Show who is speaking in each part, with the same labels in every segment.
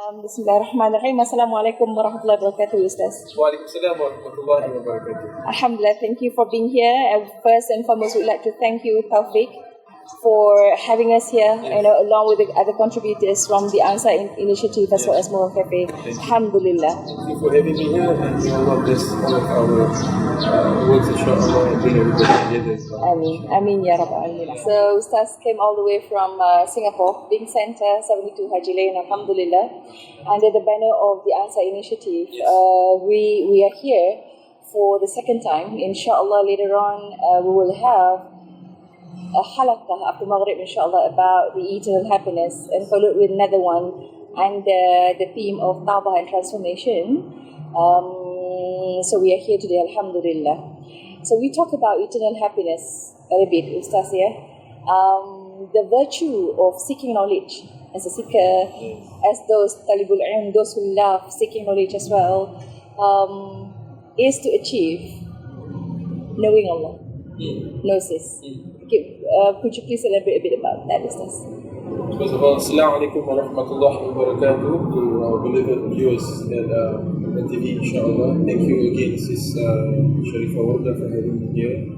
Speaker 1: Bismillahirrahmanirrahim. Assalamualaikum warahmatullahi wabarakatuh, Ustaz.
Speaker 2: Waalaikumsalam warahmatullahi wabarakatuh.
Speaker 1: Alhamdulillah, thank you for being here. First and foremost, we'd like to thank you, Tawfiq, for having us here, along with the other contributors from the Ansar Initiative as well as Moral Cafe. Alhamdulillah.
Speaker 2: Thank you for having me here, and may Allah bless all of our works, inshallah, and bring everybody together.
Speaker 1: Ameen. Ameen, Ya Rabbal Alamin. So, Ustaz came all the way from Singapore, Bing Center, 72 Haji Lane, Alhamdulillah, under the banner of the Ansar Initiative. We are here for the second time. Inshallah, later on, we will have a halaqah after Maghrib, inshallah, about the eternal happiness, and followed with another one under the theme of Tawbah and transformation. So we are here today, Alhamdulillah. So we talk about eternal happiness a little bit, Ustaz, yeah? The virtue of seeking knowledge as a seeker, as those talibul ilm, those who love seeking knowledge as well, is to achieve knowing Allah, gnosis. Could you please elaborate a bit about that, Ustaz?
Speaker 2: First of all, Assalamu alaikum wa rahmatullahi wa barakatuh to our beloved viewers at the TV, inshallah. Thank you again, Sis Sharifah Wardah, for having me here.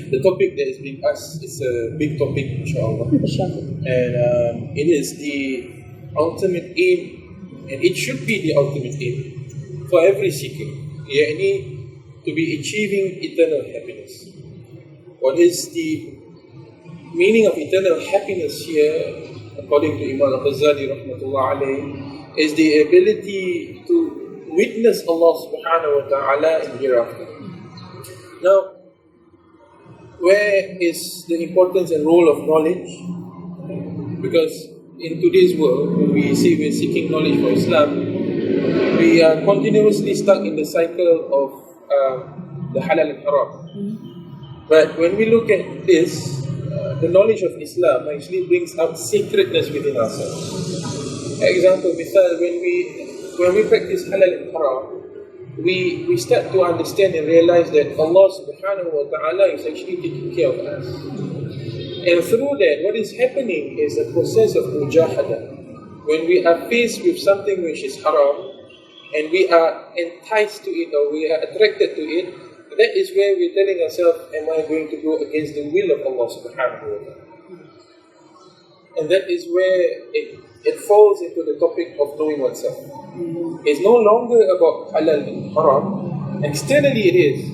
Speaker 2: The topic that is being asked is a big topic, inshallah. And it is the ultimate aim, and it should be the ultimate aim for every seeker, to be achieving eternal happiness. What is the meaning of eternal happiness here, according to Imam Al-Ghazali rahmatullah alayhi, is the ability to witness Allah subhanahu wa ta'ala in hereafter. Now, where is the importance and role of knowledge? Because in today's world, when we say we're seeking knowledge for Islam, we are continuously stuck in the cycle of the halal and haram. But when we look at this, the knowledge of Islam actually brings out sacredness within ourselves. For example, when we practice halal and haram, we start to understand and realize that Allah subhanahu wa ta'ala is actually taking care of us. And through that, what is happening is a process of mujahada. When we are faced with something which is haram, and we are enticed to it, or we are attracted to it, that is where we're telling ourselves, am I going to go against the will of Allah subhanahu wa ta'ala? And that is where it falls into the topic of knowing oneself. It's no longer about halal and haram. Externally it is,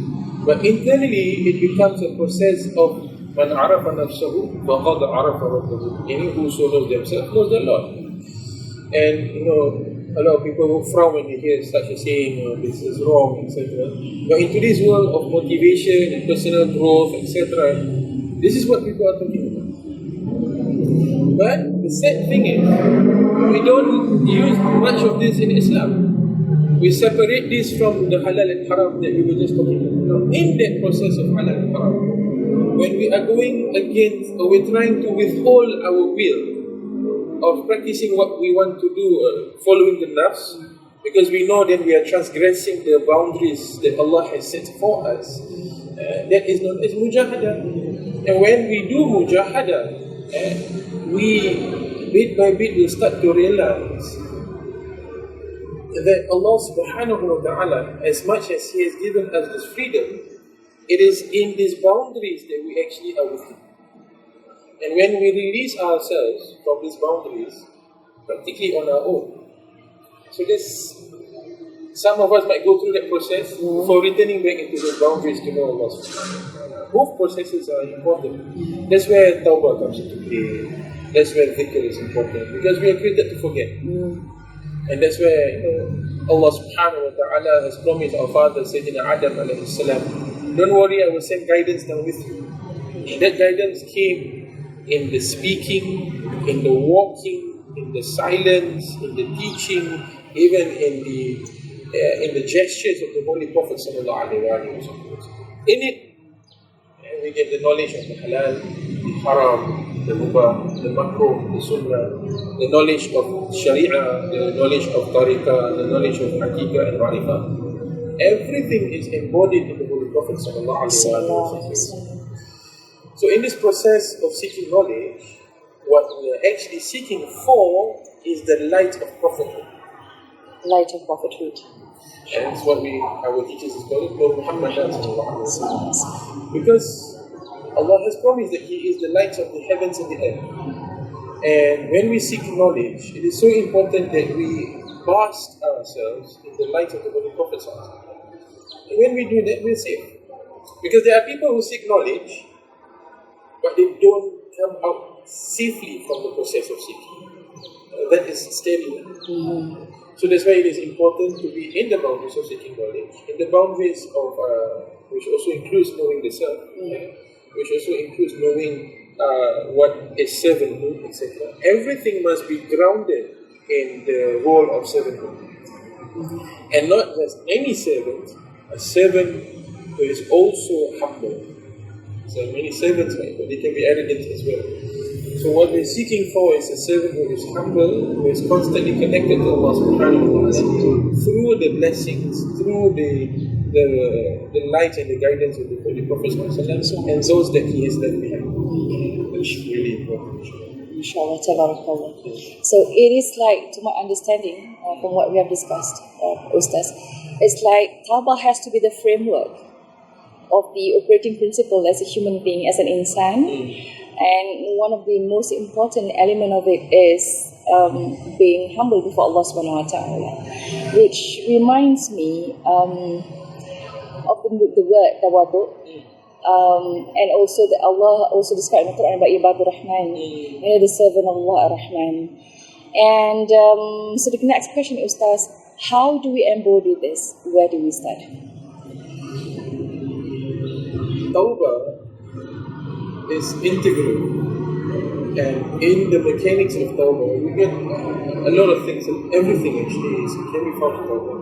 Speaker 2: but internally it becomes a process of man arafa nafsahu wa qad arafa rabbahu. Any who so knows themselves knows the Lord. And a lot of people will frown when they hear such a saying, this is wrong, etc. But in today's world of motivation and personal growth, etc., this is what people are talking about. But the sad thing is, we don't use much of this in Islam. We separate this from the halal and haram that we were just talking about. Now, in that process of halal and haram, when we are going against, or we're trying to withhold our will of practicing what we want to do, following the nafs, because we know that we are transgressing the boundaries that Allah has set for us, that is known as mujahada. And when we do mujahada, we bit by bit will start to realize that Allah subhanahu wa ta'ala, as much as He has given us this freedom, it is in these boundaries that we actually are with Him. And when we release ourselves from these boundaries, practically on our own. So some of us might go through that process for returning back into those boundaries to know Allah. Both processes are important. That's where tawbah comes into play. That's where dhikr is important. Because we are created to forget. And that's where Allah subhanahu wa ta'ala has promised our father Sayyidina Adam alayhi salam, don't worry, I will send guidance down with you. And that guidance came in the speaking, in the walking, in the silence, in the teaching, even in the gestures of the Holy Prophet sallallahu alaihi wasallam. In it, we get the knowledge of the halal, the haram, the mubah, the makruh, the sunnah, the knowledge of sharia, the knowledge of tariqah, the knowledge of haqiqah and ma'rifah. Everything is embodied in the Holy Prophet sallallahu alaihi wasallam. So in this process of seeking knowledge, what we are actually seeking for is the light of prophethood.
Speaker 1: Light of prophethood.
Speaker 2: And it's what our teachers is called Nur Muhammad. Because Allah has promised that He is the light of the heavens and the earth. And when we seek knowledge, it is so important that we bask ourselves in the light of the Holy Prophet. And when we do that, we're safe. Because there are people who seek knowledge, but they don't come out safely from the process of seeking. That is scary. So that's why it is important to be in the boundaries of seeking knowledge, in the boundaries of, which also includes knowing the self, which also includes knowing what is servanthood, etc. Everything must be grounded in the role of servanthood. And not just any servant, a servant who is also humble. So many servants, right, but they can be arrogant as well. So what we're seeking for is a servant who is humble, who is constantly connected to Allah subhanahu wa ta'ala through the blessings, through the light and the guidance of the Holy Prophet and those that he has left behind. Which is really important.
Speaker 1: Inshallah, tabarakallah. So it is like, to my understanding, from what we have discussed, Ustaz, it's like Tawbah has to be the framework of the operating principle as a human being, as an insan. And one of the most important element of it is being humble before Allah subhanahu wa ta'ala, which reminds me of the word tawadu, and also that Allah also described in the Quran about Ibadur Rahman, the servant of Allah Ar-Rahman. And so the next question, Ustaz, how do we embody this? Where do we start?
Speaker 2: Tawbah is integral, and in the mechanics of Tawbah, we get a lot of things, and everything actually can be found in Tawbah.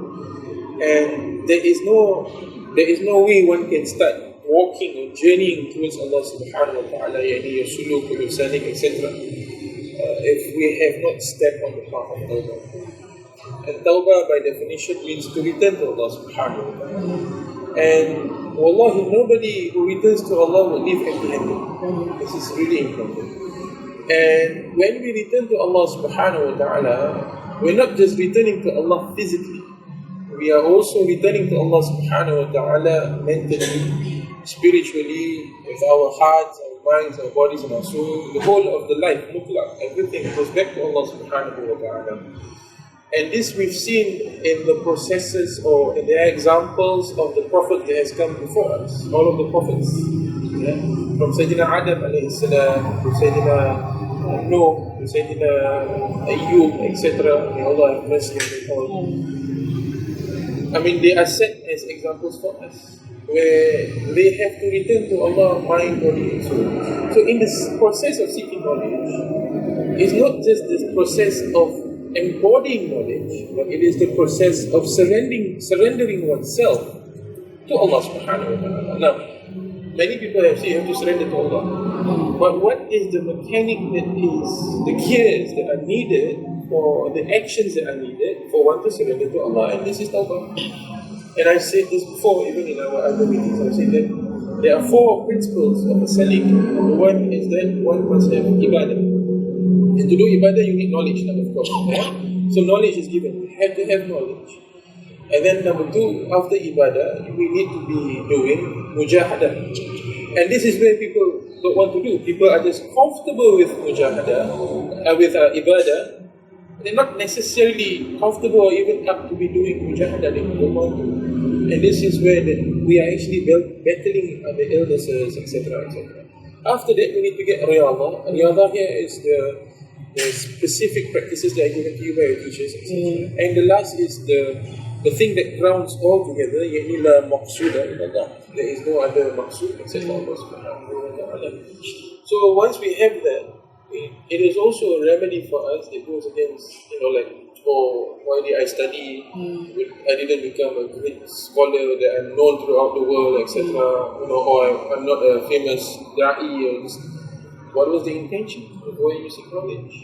Speaker 2: And there is no way one can start walking or journeying towards Allah subhanahu wa ta'ala, yani your suluk, your salik, etc., if we have not stepped on the path of Tawbah. And Tawbah by definition means to return to Allah subhanahu wa ta'ala. And wallahi, nobody who returns to Allah will leave empty-handed. This is really important. And when we return to Allah subhanahu wa ta'ala, we're not just returning to Allah physically. We are also returning to Allah subhanahu wa ta'ala mentally, spiritually, with our hearts, our minds, our bodies and our soul. The whole of the life, mutlaq, everything goes back to Allah subhanahu wa ta'ala. And this we've seen in the processes or in the examples of the Prophet that has come before us, all of the Prophets. From Sayyidina Adam alayhi salam to Sayyidina Nuh, to Sayyidina Ayyub, etc. May Allah have mercy on them all. I mean, they are set as examples for us, where they have to return to Allah, mind, body and soul. So in this process of seeking knowledge, it's not just this process of embodying knowledge, but it is the process of surrendering oneself to Allah subhanahu wa ta'ala. Now, many people have said you have to surrender to Allah. But what is the mechanic that is the gears that are needed for the actions that are needed for one to surrender to Allah? And this is Tawbah. And I said this before, even in our other meetings, I said that there are 4 principles of a salik. Number 1 is that one must have ibadah. And to do ibadah, you need knowledge now, of course. So knowledge is given. You have to have knowledge. And then number 2, after ibadah, we need to be doing mujahadah. And this is where people don't want to do. People are just comfortable with mujahadah, with ibadah. They're not necessarily comfortable or even up to be doing mujahadah. They don't want to. And this is where we are actually battling the illnesses, etc., etc. After that, we need to get riyadah. Riyadah here is the specific practices that are given to you by your teachers, etc. And the last is the thing that grounds all together, yani la maqsuda illallah. There is no other maqsud except Allah subhanahu wa ta'ala. So once we have that, it is also a remedy for us that goes against, like, oh, why did I study? I didn't become a great scholar that I'm known throughout the world, etc. Or I'm not a famous da'i. What was the intention of why you seek knowledge?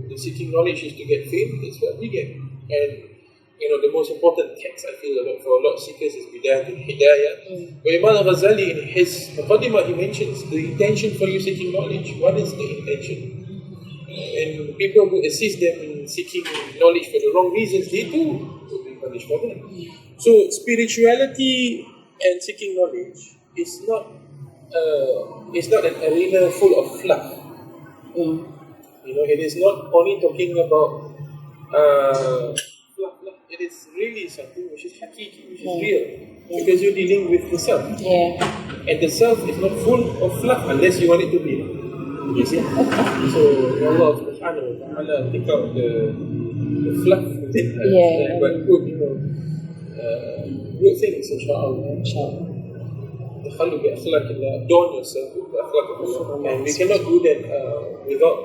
Speaker 2: The seeking knowledge is to get fame. That's what we get. And the most important text I feel for a lot of seekers is Bidayat al-Hidayah. Where Imam al-Ghazali in his Muqaddimah, he mentions the intention for you seeking knowledge. What is the intention? And people who assist them in seeking knowledge for the wrong reasons, they too will be punished for that. So spirituality and seeking knowledge is not an arena full of fluff. It is not only talking about fluff. It is really something which is hakiki, which is real, because you're dealing with the self. And the self is not full of fluff unless you want it to be. You see? So Allah subhanahu wa ta'ala take out the fluff within us, but put good things, inshallah. Adorn yourself with the akhlaq of Allah. And we cannot do that without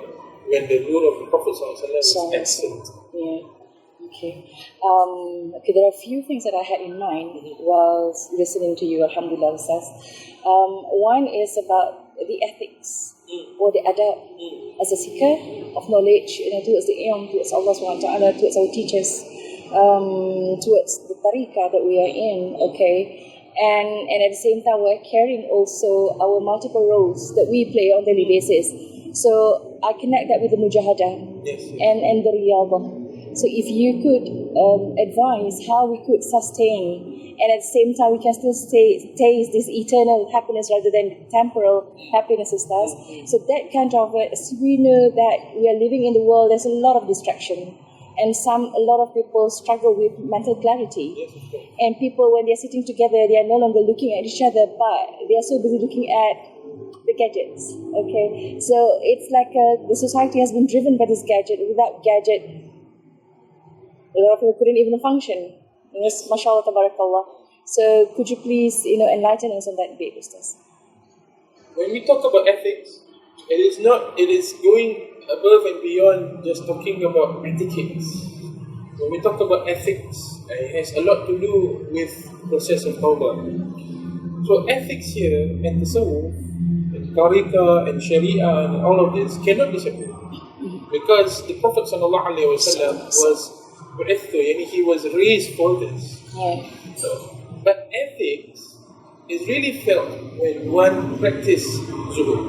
Speaker 2: when the nur of the Prophet is excellent.
Speaker 1: Okay, there are a few things that I had in mind while listening to you, alhamdulillah, Ustaz. One is about the ethics or the adab as a seeker of knowledge, towards the aim, towards Allah subhanahu wa ta'ala, towards our teachers, towards the tariqah that we are in, okay? And at the same time, we're carrying also our multiple roles that we play on a daily basis. So I connect that with the mujahadah and the riyadah. So if you could advise how we could sustain, and at the same time we can still taste this eternal happiness rather than temporal happiness, Ustaz. So that kind of, we know that we are living in the world, there's a lot of distraction. And a lot of people struggle with mental clarity. And people, when they're sitting together, they are no longer looking at each other, but they are so busy looking at the gadgets. Okay, so it's like the society has been driven by this gadget. Without gadget, a lot of people couldn't even function. Yes, mashallah, tabarakallah. So could you please, enlighten us on that bit, Ustaz?
Speaker 2: When we talk about ethics, it is going above and beyond just talking about etiquettes. When we talk about ethics, it has a lot to do with the process of tawbah. So ethics here and tasawwuf and tariqah and sharia and all of this cannot be separated, because the Prophet he was raised for this. But ethics is really felt when one practices zuhud.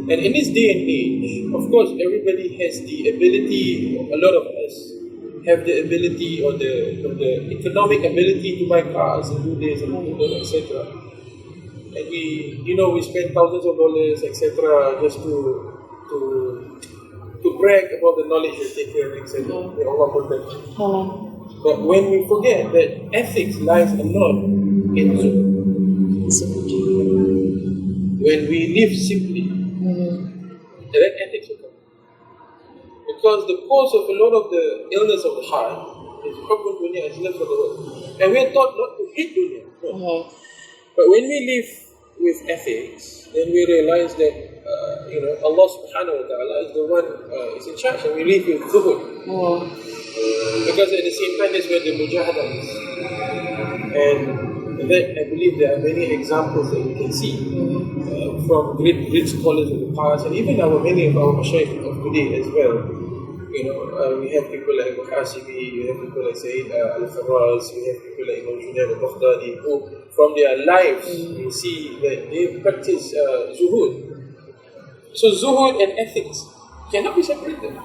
Speaker 2: And in this day and age, of course, everybody has the ability, a lot of us have the ability or the economic ability to buy cars and do this and do that, etc. And we spend thousands of dollars, etc., just to brag about the knowledge we've taken, etc. May Allah protect. But when we forget that ethics lies a lot in zuhud, when we live simply, that ethics will come. Because the cause of a lot of the illness of the heart is hubbun dunya, is love for the world. And we are taught not to hate dunya. No. But when we live with ethics, then we realize that Allah subhanahu wa ta'ala is the one is in charge, and we live with zuhud. Because at the same time, that's where the mujahadah is. And that, I believe, there are many examples that we can see from great scholars of the past, and even many of our mashayikh of today as well. We have people like Muhasibi, we have people like Sayyid Al-Abrar, we have people like Imam Junaid al-Baghdadi, who from their lives we see that they practice zuhud. So zuhud and ethics cannot be separated.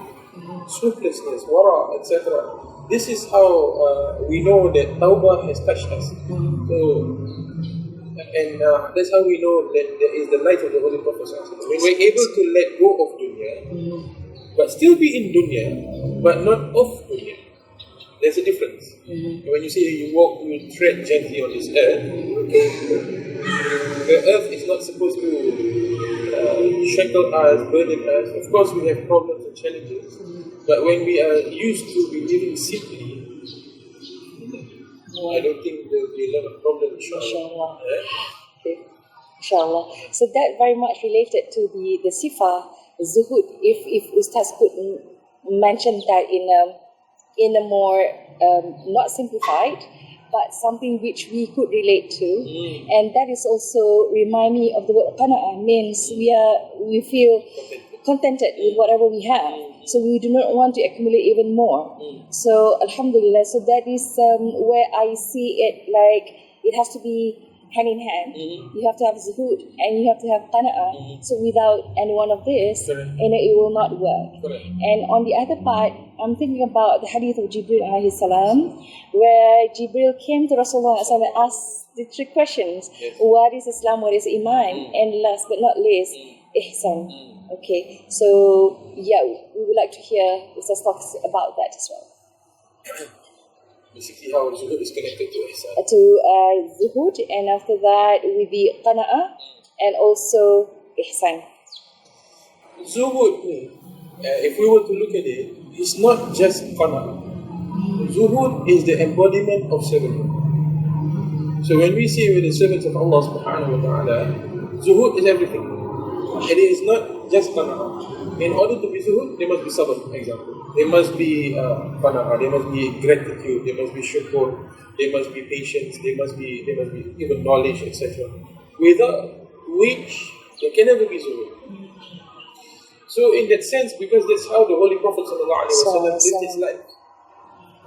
Speaker 2: Scrupulousness, wara, etc. This is how we know that tawbah has touched us. And that's how we know that there is the light of the Holy Prophet. When we're able to let go of dunya, but still be in dunya, but not of dunya. There's a difference. When you say you tread gently on this earth, the earth is not supposed to shackle us, burden us. Of course, we have problems and challenges, but when we are used to be living simply, I don't think there will be a lot of problems, inshallah.
Speaker 1: Okay. Inshallah. So that very much related to the sifa, zuhud, if Ustaz could mention that in a more, not simplified, but something which we could relate to. And that is also remind me of the word qana'ah, means we feel contented with whatever we have. So we do not want to accumulate even more. So alhamdulillah, so that is where I see it, like it has to be hand in hand. You have to have zuhud and you have to have qana'ah. So without any one of this, it will not work. And on the other part, I'm thinking about the hadith of Jibril alayhi salam, where Jibril came to Rasulullah and asked the three questions. What is Islam? What is Iman? And last but not least, ihsan. Okay, so yeah, we would like to hear Ustaz talk about that as well.
Speaker 2: Basically, how zuhud is connected to ihsan.
Speaker 1: To zuhud, and after that with the qana'ah and also ihsan.
Speaker 2: Zuhud, if we were to look at it, it's not just qana'ah. Zuhud is the embodiment of servanthood. So when we say we're the servants of Allah subhanahu wa ta'ala, zuhud is everything. And it is not just qana'ah. In order to be zuhud, there must be sabr, for example. There must be qana'ah, there must be gratitude, there must be shukr, there must be patience, there must be even knowledge, etc. Without which there can never be zuhud. So in that sense, because that's how the Holy Prophet ﷺ lived his life,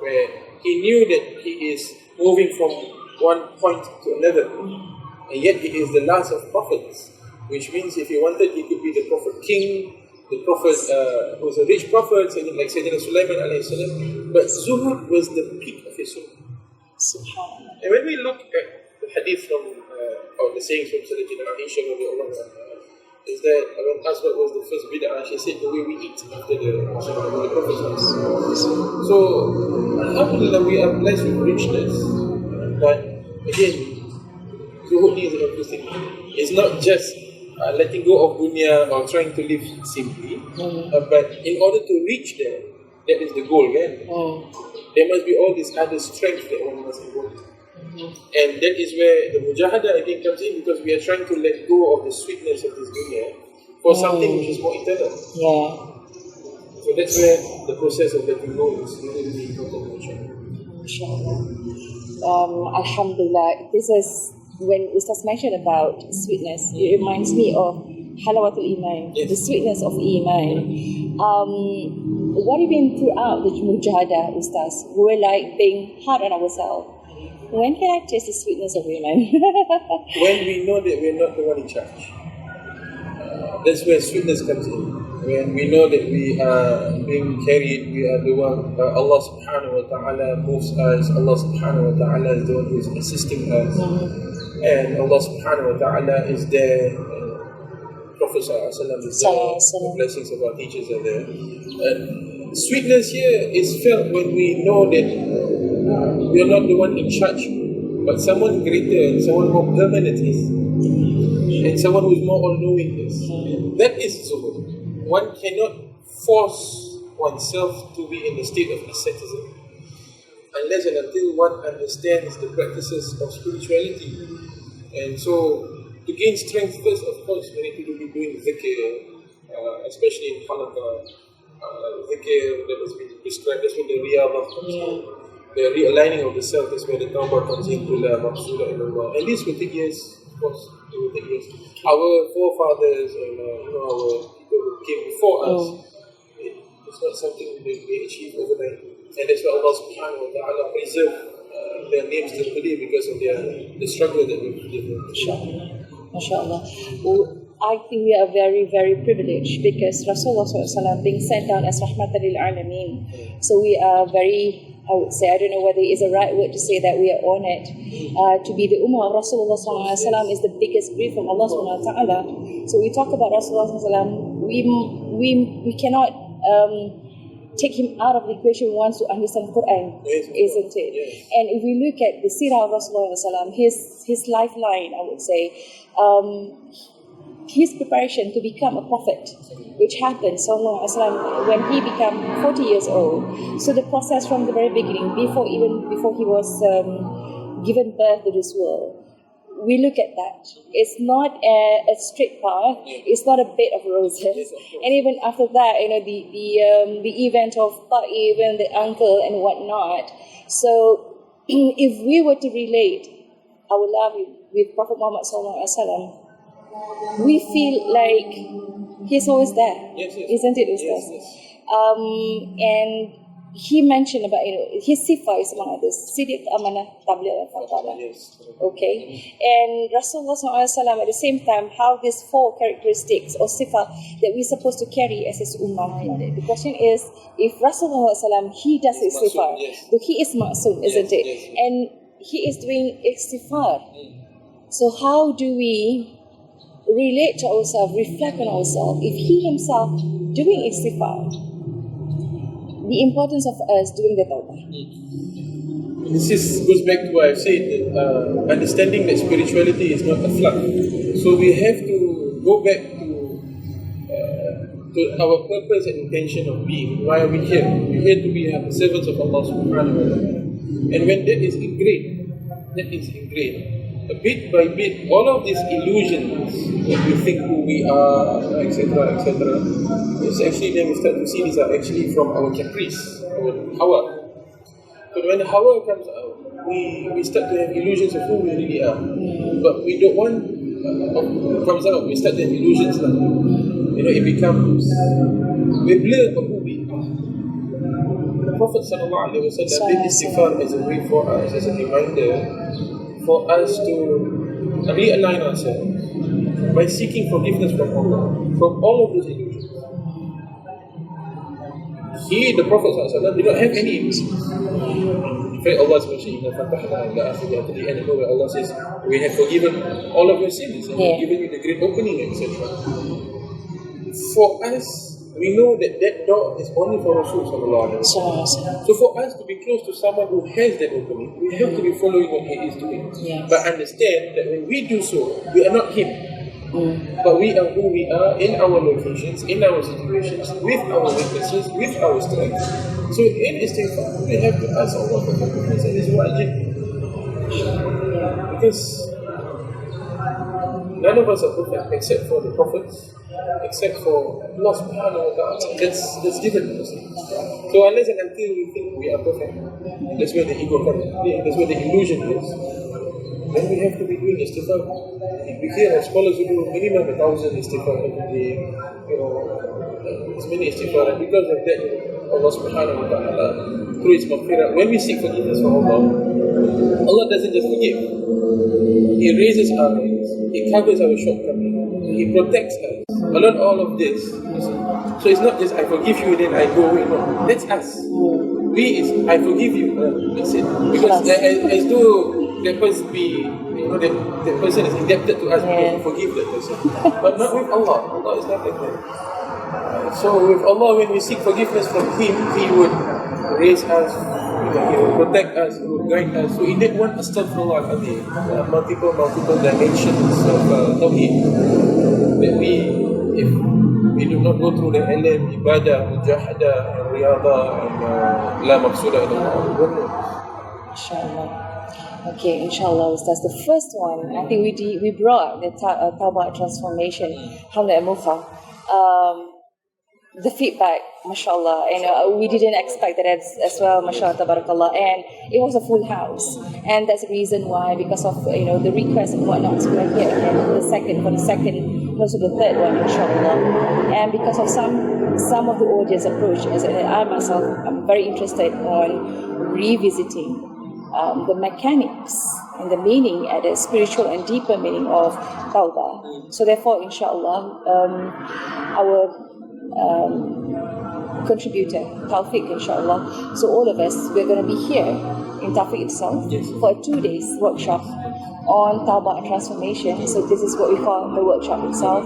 Speaker 2: where he knew that he is moving from one point to another, and yet he is the last of prophets, which means if he wanted, he could be the prophet king, the prophet who was a rich prophet, like Sayyidina Sulaiman alayhi salam, but zuhud was the peak of his zuhud. And when we look at the hadith from, or the sayings from Sayyidina Aisha, is that when asked what was the first bid'ah, she said the way we eat after the Prophet. So, alhamdulillah, we are blessed with richness, but again, zuhud is everything. It's not just letting go of dunya or trying to live simply, but in order to reach there, that is the goal, right? There must be all these other strengths that one must involve. And that is where the mujahada, I think, comes in, because we are trying to let go of the sweetness of this dunya for something which is more eternal. So that's where the process of letting go is really, really important.
Speaker 1: Alhamdulillah, this is when Ustaz mentioned about sweetness, it reminds me of halawatul iman, the sweetness of iman. What even throughout the mujahada, Ustaz, we're like being hard on ourselves. When can I taste the sweetness of iman?
Speaker 2: When we know that we're not the one in charge. That's where sweetness comes in. When we know that we are being carried, we are the one, Allah subhanahu wa ta'ala moves us, Allah subhanahu wa ta'ala is the one who is assisting us, and Allah subhanahu wa ta'ala is there, Prophet sallallahu alaihi wasallam is there, the blessings of our teachers are there. And sweetness here is felt when we know that we are not the one in charge, but someone greater and someone more permanent is, and someone who is more all-knowing is. That is zuhud. One cannot force oneself to be in a state of asceticism unless and until one understands the practices of spirituality. And so, to gain strength first, of course, we need to be doing dhikr, especially in halaqah, dhikr that has been prescribed. That's when the riyadah comes in. The realigning of the self, that's where the tawbah comes in, and this will take years, of course. It will take years. Our forefathers and our people who came before us, it's not something that we achieve overnight. And that's why Allah subhanahu wa ta'ala preserved their names till today, because of the struggle that we've given.
Speaker 1: MashaAllah. Well, I think we are very, very privileged, because Rasulullah SAW being sent down as rahmatan lil alameen. So we are very, I would say, I don't know whether it is a right word to say that we are honored to be the ummah of Rasulullah SAW is the biggest gift from Allah subhanahu wa ta'ala. So we talk about Rasulullah SAW, we cannot take him out of the equation once to understand Quran, isn't it? And if we look at the seerah of Rasulullah SAW, his lifeline, I would say, his preparation to become a prophet, which happened sallallahu alaihi wasallam when he became 40 years old. So the process from the very beginning, before he was given birth to this world, we look at that. It's not a straight path. It's not a bed of roses. And even after that, the event of Ta'if and the uncle and whatnot. So if we were to relate our love with Prophet Muhammad sallallahu alaihi wasallam, we feel like he's always there, isn't it, Ustaz? And he mentioned about, his sifa is among others, Siddiq, Amanah, Tabligh, Fadala.
Speaker 2: Yes.
Speaker 1: Okay, and Rasulullah SAW at the same time, how these 4 characteristics or sifa that we're supposed to carry as his ummah. The question is, if Rasulullah SAW, he does istighfar,
Speaker 2: Yes.
Speaker 1: so he is ma'soom, isn't it?
Speaker 2: Yes.
Speaker 1: And he is doing istighfar. So how do we relate to ourselves, reflect on ourselves, if he himself doing istighfar? The importance of us doing the tawbah.
Speaker 2: This goes back to what I've said, that understanding that spirituality is not a fluff. So we have to go back to our purpose and intention of being. Why are we here? We're here to be servants of Allah subhanahu wa ta'ala. And when that is ingrained, bit by bit, all of these illusions that we think who we are, etc., it's actually, then we start to see these are actually from our caprice, our hawa. But when hawa comes out, we start to have illusions of who we really are. But we don't want, comes out, we start to have illusions like, it becomes, we blur of who we are. The Prophet ﷺ did istighfar as a way for us, as a reminder, for us to realign ourselves by seeking forgiveness from Allah, from all of those illusions. The Prophet ﷺ did not have any illusions. In fact, Allah mentioned in the end where Allah says, we have forgiven all of your sins and we have given you the great opening, etc. For us, we know that door is only for Rasul sallallahu alaihi wasallam. So for us to be close to someone who has that opening, we have to be following what he is doing.
Speaker 1: Yes.
Speaker 2: But understand that when we do so, we are not him. But we are who we are in our locations, in our situations, with our weaknesses, with our strengths. So in istighfar, we have to ask Allah for forgiveness, and it's wajib. Because none of us are perfect except for the prophets, except for Allah subhanahu wa ta'ala. That's given to us. So unless and until we think we are perfect, that's where the ego comes in. That's where the illusion is. Then we have to be doing istighfar. We hear scholars who do minimum 1,000 istighfar every day. It's many istighfar, and because of that, Allah subhanahu wa ta'ala, through His maghfirah, when we seek forgiveness from Allah, Allah doesn't just forgive. He raises our hands, He covers our shortcomings, He protects us. But not all of this. So it's not just I forgive you, then I go away. No, that's us. We is I forgive you. That's it. Because as though that person that person is indebted to us because we forgive that person. But not with Allah. Allah is not like that. So with Allah, when we seek forgiveness from Him, He would raise us, He would protect us, He would guide us. So in that one astaghfirullah, multiple dimensions of Tawheed that if we do not go through the ilm, ibadah, mujahada, and riyada, and la maqsuda ilallah, we won't know.
Speaker 1: Inshallah. Okay, inshallah, Ustaz. The first one, I think we brought the Tawbah transformation, alhamdulillah, the feedback, mashallah, and we didn't expect that as well, mashallah, tabarakallah, and it was a full house, and that's the reason why, because of the request and whatnot, so we're here again for the second, also the third one, inshallah, and because of some of the audience approach, as I myself, I'm very interested on revisiting the mechanics and the meaning and the spiritual and deeper meaning of Tawbah. So therefore, inshallah, our contributor, Tawfiq, inshallah. So all of us, we're going to be here in Tawfiq itself for a 2 days workshop on Tawbah and transformation. So this is what we call the workshop itself.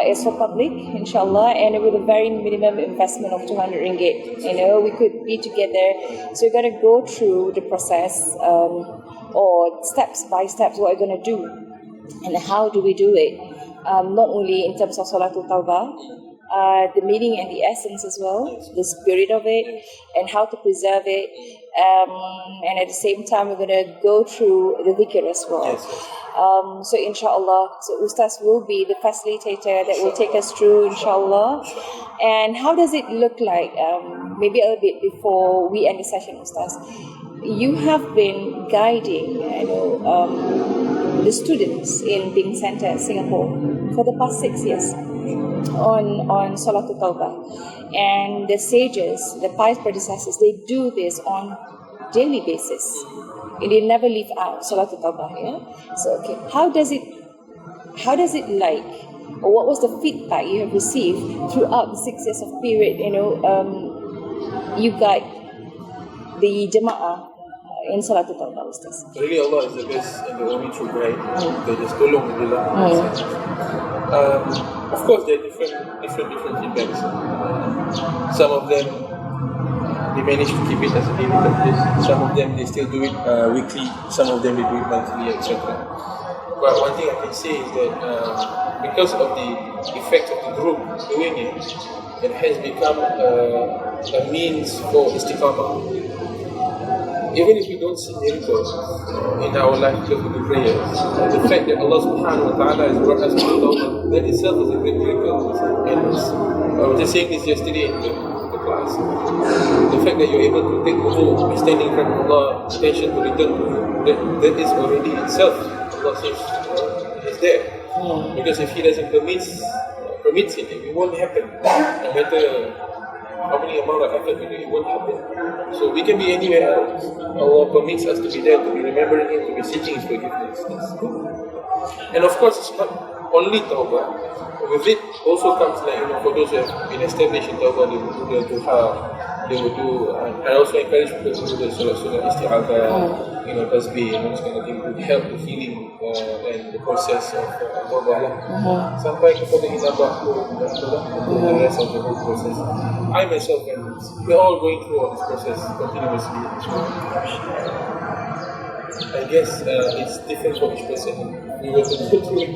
Speaker 1: It's for public, inshallah, and with a very minimum investment of 200 ringgit. We could be together. So we're going to go through the process or steps by steps what we're going to do and how do we do it. Not only in terms of Salatul Tawbah, the meaning and the essence as well, the spirit of it, and how to preserve it. And at the same time, we're going to go through the dhikr as well. So inshallah, so Ustaz will be the facilitator that will take us through, inshallah. And how does it look like? Maybe a little bit before we end the session, Ustaz. You have been guiding, the students in Bing Center, Singapore, for the past 6 years on Salatul Tawbah. And the sages, the pious predecessors, they do this on daily basis. And they never leave out Salatul Tawbah. Yeah? So, okay, how does it like, or what was the feedback you have received throughout the 6 years of period, you guide the Jama'ah in Salatul Tawbah, Ustaz?
Speaker 2: Really, Allah is the best and the only true guide. They just tolong Allah. Of course, there are different feedbacks. Some of them, they manage to keep it as a daily practice. Some of them, they still do it weekly. Some of them, they do it monthly, etc. But one thing I can say is that because of the effect of the group doing it, it has become a means for istiqamah. Even if we don't see miracles in our life because we do prayers, the fact that Allah subhanahu wa ta'ala has brought us to Tawbah, that itself is a great miracle. And I was just saying this yesterday in the class. The fact that you're able to take wudu, standing in front of Allah, intention to return to Him, that is already itself, Allah says, is there. Because if He doesn't permits it, it won't happen. No matter how many amount of effort we do, it won't happen. So we can be anywhere else. Allah permits us to be there, to be remembering Him, to be seeking His forgiveness. And of course, it's not only Tawbah. With it also comes like, for those who have been established in Tawbah, they will do their duha, they will do, I also encourage people to do the Surah Isti'adah, tasbih, this kind of thing, to help the healing and the process of Tawbah. Sampai kepada inabah the rest of the whole process. I myself, and we're all going through all this process continuously. I guess it's different for each person. We will go through it.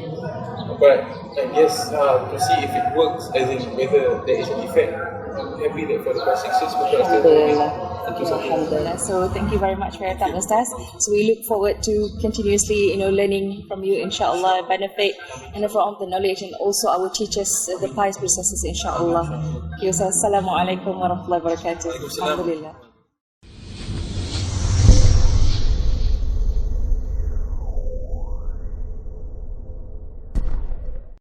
Speaker 2: But I guess to see if it works, as in whether there is an effect, I'm happy that for the past 6 years people are still doing it.
Speaker 1: So thank you very much for your time, Ustaz. So we look forward to continuously, learning from you, inshallah, benefit and from the knowledge, and also our teachers, the pious predecessors, inshallah. Okay, Ustaz. Assalamualaikum warahmatullahi wabarakatuh. Alhamdulillah.